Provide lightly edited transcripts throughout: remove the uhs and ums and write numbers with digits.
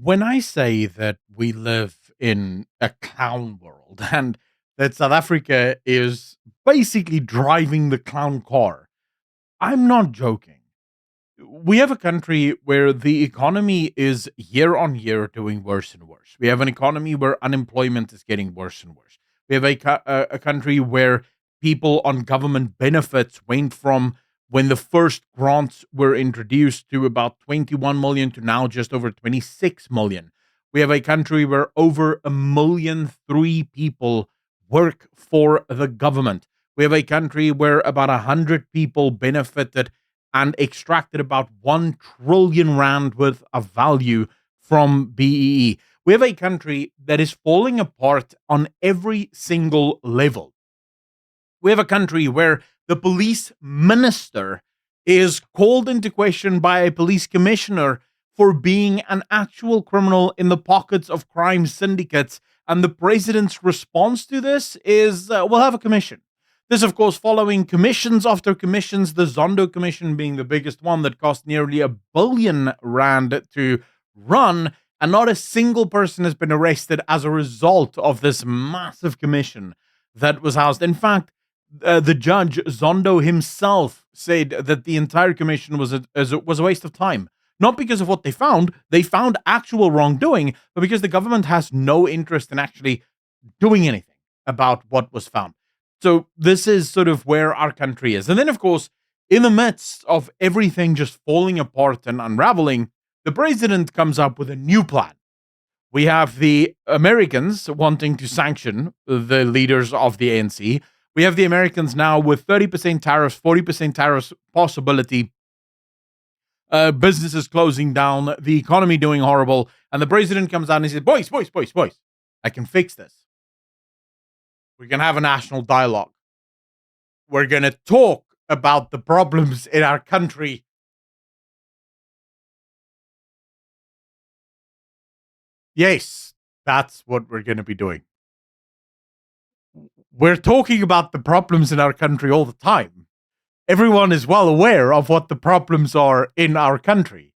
When I say that we live in a clown world and that South Africa is basically driving the clown car, I'm not joking. We have a country where the economy is year on year doing worse and worse. We have an economy where unemployment is getting worse and worse. We have a country where people on government benefits went from when the first grants were introduced to about 21 million to now just over 26 million. We have a country where over a million three people work for the government. We have a country where about 100 people benefited and extracted about 1 trillion rand worth of value from BEE. We have a country that is falling apart on every single level. We have a country where the police minister is called into question by a police commissioner for being an actual criminal in the pockets of crime syndicates. And the president's response to this is we'll have a commission. This, of course, following commissions after commissions, the Zondo Commission being the biggest one that cost nearly R1 billion to run, and not a single person has been arrested as a result of this massive commission that was housed. In fact, the judge, Zondo himself, said that the entire commission was a waste of time. Not because of what they found actual wrongdoing, but because the government has no interest in actually doing anything about what was found. So this is sort of where our country is. And then, of course, in the midst of everything just falling apart and unraveling, the president comes up with a new plan. We have the Americans wanting to sanction the leaders of the ANC. We have the Americans now with 30% tariffs, 40% tariffs possibility, businesses closing down, the economy doing horrible. And the president comes out and he says, boys, I can fix this. We're going to have a national dialogue. We're going to talk about the problems in our country. Yes, that's what we're going to be doing. We're talking about the problems in our country all the time. Everyone is well aware of what the problems are in our country.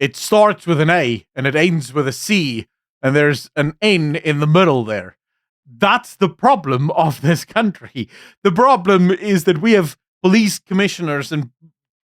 It starts with an A and it ends with a C, and there's an N in the middle there. That's the problem of this country. The problem is that we have police commissioners and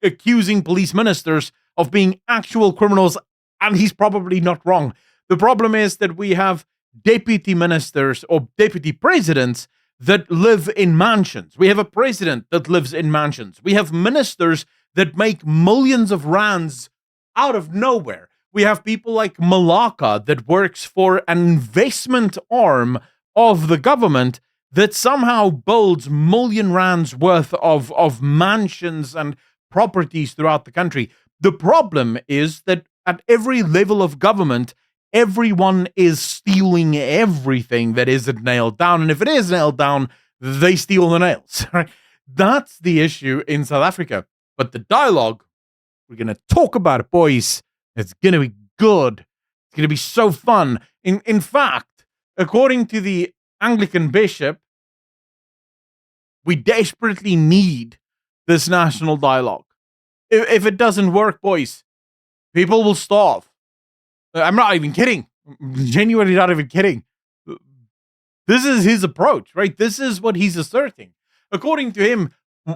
accusing police ministers of being actual criminals, and he's probably not wrong. The problem is that we have deputy ministers or deputy presidents that live in mansions. We have a president that lives in mansions. We have ministers that make millions of rands out of nowhere. We have people like Malaka that works for an investment arm of the government that somehow builds million rands worth of mansions and properties throughout the country. The problem is that at every level of government, everyone is stealing everything that isn't nailed down. And if it is nailed down, they steal the nails. Right? That's the issue in South Africa. But the dialogue, we're going to talk about it, boys. It's going to be good. It's going to be so fun. In fact, according to the Anglican bishop, we desperately need this national dialogue. If it doesn't work, boys, people will starve. I'm not even kidding. Genuinely not even kidding. This is his approach, right? This is what he's asserting. According to him,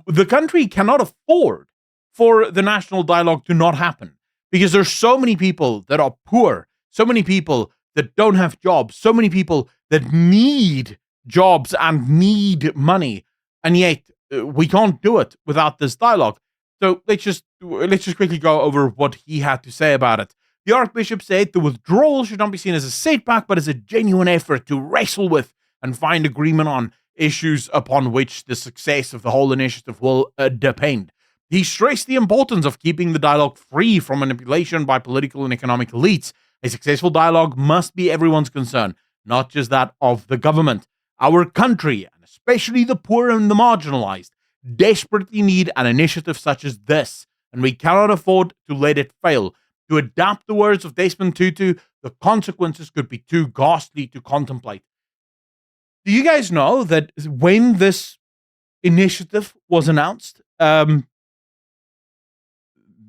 the country cannot afford for the national dialogue to not happen because there's so many people that are poor, so many people that don't have jobs, so many people that need jobs and need money, and yet we can't do it without this dialogue. So let's just quickly go over what he had to say about it. The Archbishop said the withdrawal should not be seen as a setback, but as a genuine effort to wrestle with and find agreement on issues upon which the success of the whole initiative will depend. He stressed the importance of keeping the dialogue free from manipulation by political and economic elites. A successful dialogue must be everyone's concern, not just that of the government. Our country, and especially the poor and the marginalized, desperately need an initiative such as this, and we cannot afford to let it fail. To adapt the words of Desmond Tutu, the consequences could be too ghastly to contemplate. Do you guys know that when this initiative was announced, there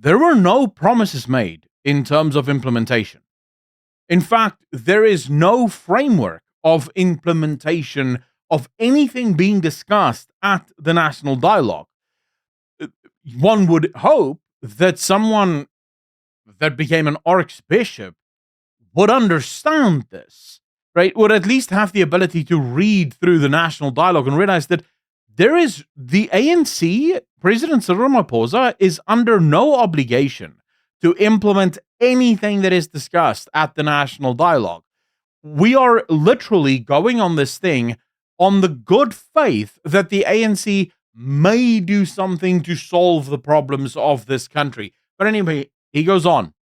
were no promises made in terms of implementation? In fact, there is no framework of implementation of anything being discussed at the national dialogue. One would hope that someone that became an archbishop would understand this, right? Would at least have the ability to read through the national dialogue and realize that there is the ANC, President Cyril Ramaphosa, is under no obligation to implement anything that is discussed at the national dialogue. We are literally going on this thing on the good faith that the ANC may do something to solve the problems of this country. But anyway, he goes on.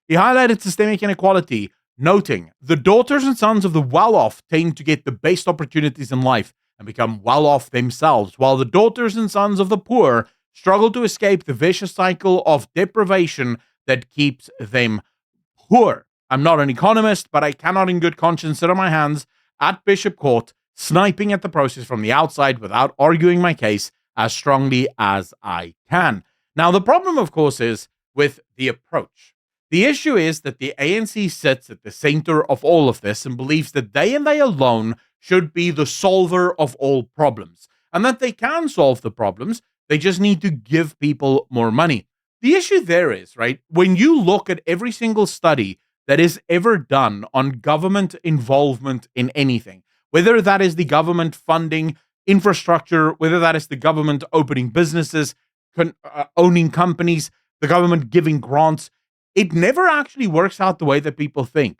He highlighted systemic inequality, noting the daughters and sons of the well-off tend to get the best opportunities in life and become well-off themselves, while the daughters and sons of the poor struggle to escape the vicious cycle of deprivation that keeps them poor. I'm not an economist, but I cannot in good conscience sit on my hands at Bishop Court, sniping at the process from the outside without arguing my case as strongly as I can. Now, the problem, of course, is with the approach. The issue is that the ANC sits at the center of all of this and believes that they and they alone should be the solver of all problems, and that they can solve the problems. They just need to give people more money. The issue there is, right, when you look at every single study that is ever done on government involvement in anything, whether that is the government funding infrastructure, whether that is the government opening businesses, owning companies, the government giving grants, it never actually works out the way that people think.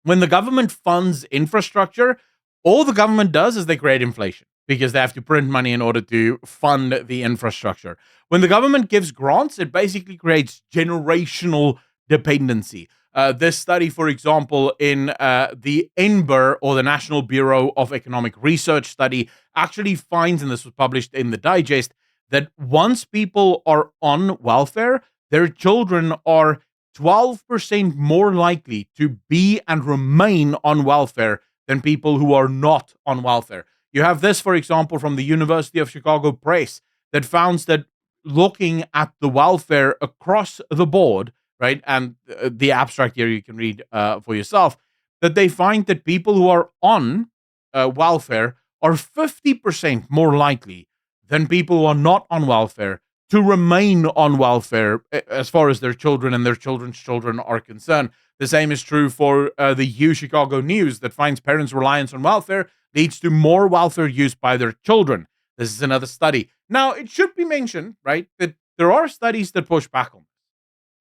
When the government funds infrastructure, all the government does is they create inflation because they have to print money in order to fund the infrastructure. When the government gives grants, it basically creates generational dependency. This study, for example, in the NBER, or the National Bureau of Economic Research study, actually finds, and this was published in the Digest, that once people are on welfare, their children are 12% more likely to be and remain on welfare than people who are not on welfare. You have this, for example, from the University of Chicago Press that found that looking at the welfare across the board, right, and the abstract here you can read for yourself, that they find that people who are on welfare are 50% more likely than people who are not on welfare to remain on welfare as far as their children and their children's children are concerned. The same is true for the U Chicago News that finds parents' reliance on welfare leads to more welfare use by their children. This is another study. Now, it should be mentioned, right, that there are studies that push back on this.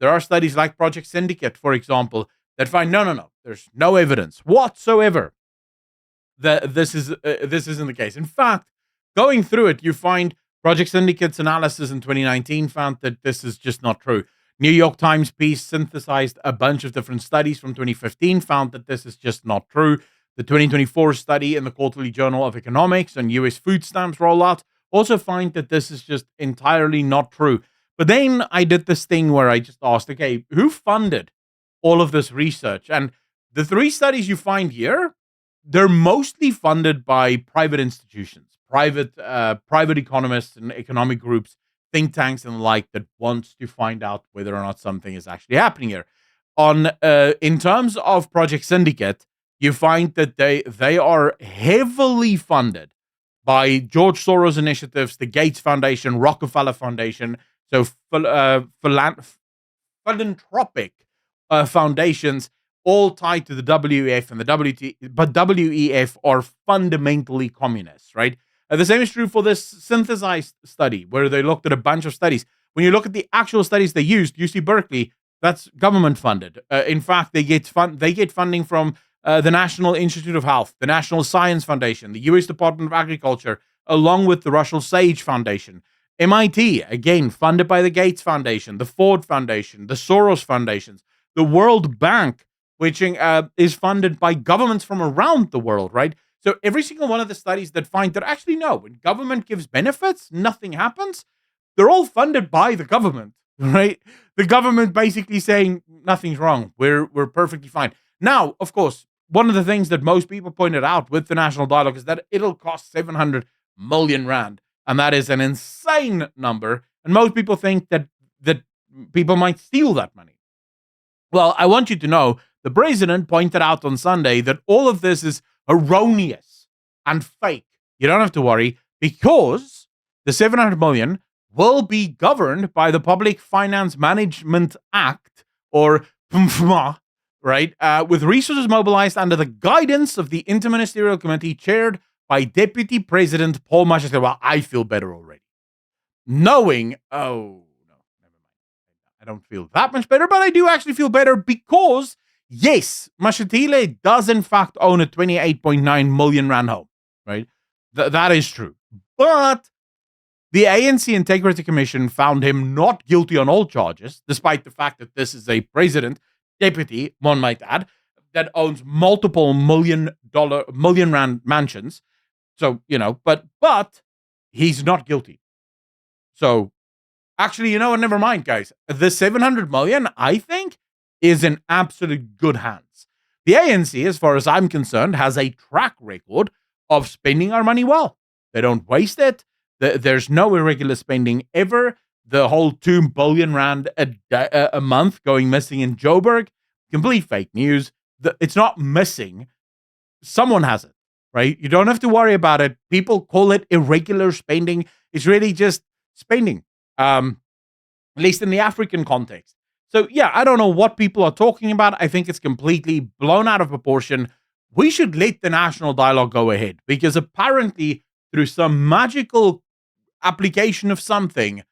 There are studies like Project Syndicate, for example, that find no, there's no evidence whatsoever that this isn't the case. In fact, going through it, you find Project Syndicate's analysis in 2019 found that this is just not true. New York Times piece synthesized a bunch of different studies from 2015, found that this is just not true. The 2024 study in the Quarterly Journal of Economics on U.S. food stamps rollout also find that this is just entirely not true. But then I did this thing where I just asked, okay, who funded all of this research? And the three studies you find here, they're mostly funded by private institutions, private economists and economic groups, think tanks and the like that wants to find out whether or not something is actually happening here. In terms of Project Syndicate, you find that they are heavily funded by George Soros initiatives, the Gates Foundation, Rockefeller Foundation, so philanthropic foundations, all tied to the WEF and the WT, but WEF are fundamentally communists, right? The same is true for this synthesized study, where they looked at a bunch of studies. When you look at the actual studies they used, UC Berkeley, that's government funded. In fact, they get funding from the National Institute of Health, the National Science Foundation, the U.S. Department of Agriculture, along with the Russell Sage Foundation. MIT, again, funded by the Gates Foundation, the Ford Foundation, the Soros Foundations, the World Bank, which is funded by governments from around the world, right? So every single one of the studies that find that actually no, when government gives benefits, nothing happens, they're all funded by the government, right? The government basically saying nothing's wrong. We're perfectly fine. Now, of course, one of the things that most people pointed out with the national dialogue is that it'll cost 700 million rand. And that is an insane number. And most people think that people might steal that money. Well, I want you to know The president pointed out on Sunday that all of this is erroneous and fake. You don't have to worry because the 700 million will be governed by the Public Finance Management Act, or PMFMA, right? With resources mobilized under the guidance of the Interministerial Committee chaired by Deputy President Paul Mashatile. Well, I feel better already. Knowing, oh, no, never mind. I don't feel that much better, but I do actually feel better because, yes, Mashatile does in fact own a 28.9 million rand home, right? That is true. But the ANC Integrity Commission found him not guilty on all charges, despite the fact that this is a president, deputy, one might add, that owns multiple million rand mansions. So, but he's not guilty. So, actually, never mind, guys. The 700 million, I think, is in absolute good hands. The ANC, as far as I'm concerned, has a track record of spending our money well. They don't waste it. There's no irregular spending ever. The whole 2 billion rand a month going missing in Joburg, complete fake news. It's not missing. Someone has it, right? You don't have to worry about it. People call it irregular spending. It's really just spending, at least in the African context. So, yeah, I don't know what people are talking about. I think it's completely blown out of proportion. We should let the national dialogue go ahead because apparently through some magical application of something,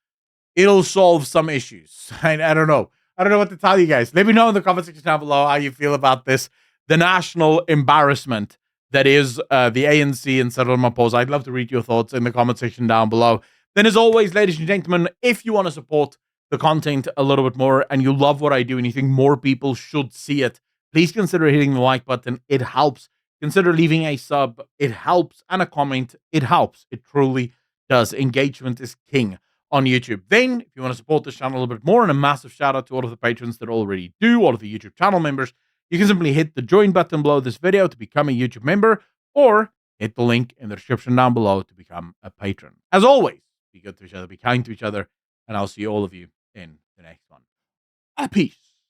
it'll solve some issues. I don't know. I don't know what to tell you guys. Let me know in the comment section down below how you feel about this, the national embarrassment that is the ANC and Cyril Ramaphosa. I'd love to read your thoughts in the comment section down below. Then, as always, ladies and gentlemen, if you want to support the content a little bit more and you love what I do and you think more people should see it, please consider hitting the like button. It helps. Consider leaving a sub. It helps. And a comment. It helps. It truly does. Engagement is king on YouTube. Then, if you want to support this channel a little bit more, and a massive shout out to all of the patrons that already do, all of the YouTube channel members, you can simply hit the join button below this video to become a YouTube member, or hit the link in the description down below to become a patron. As always, be good to each other, be kind to each other, and I'll see all of you in the next one. Peace.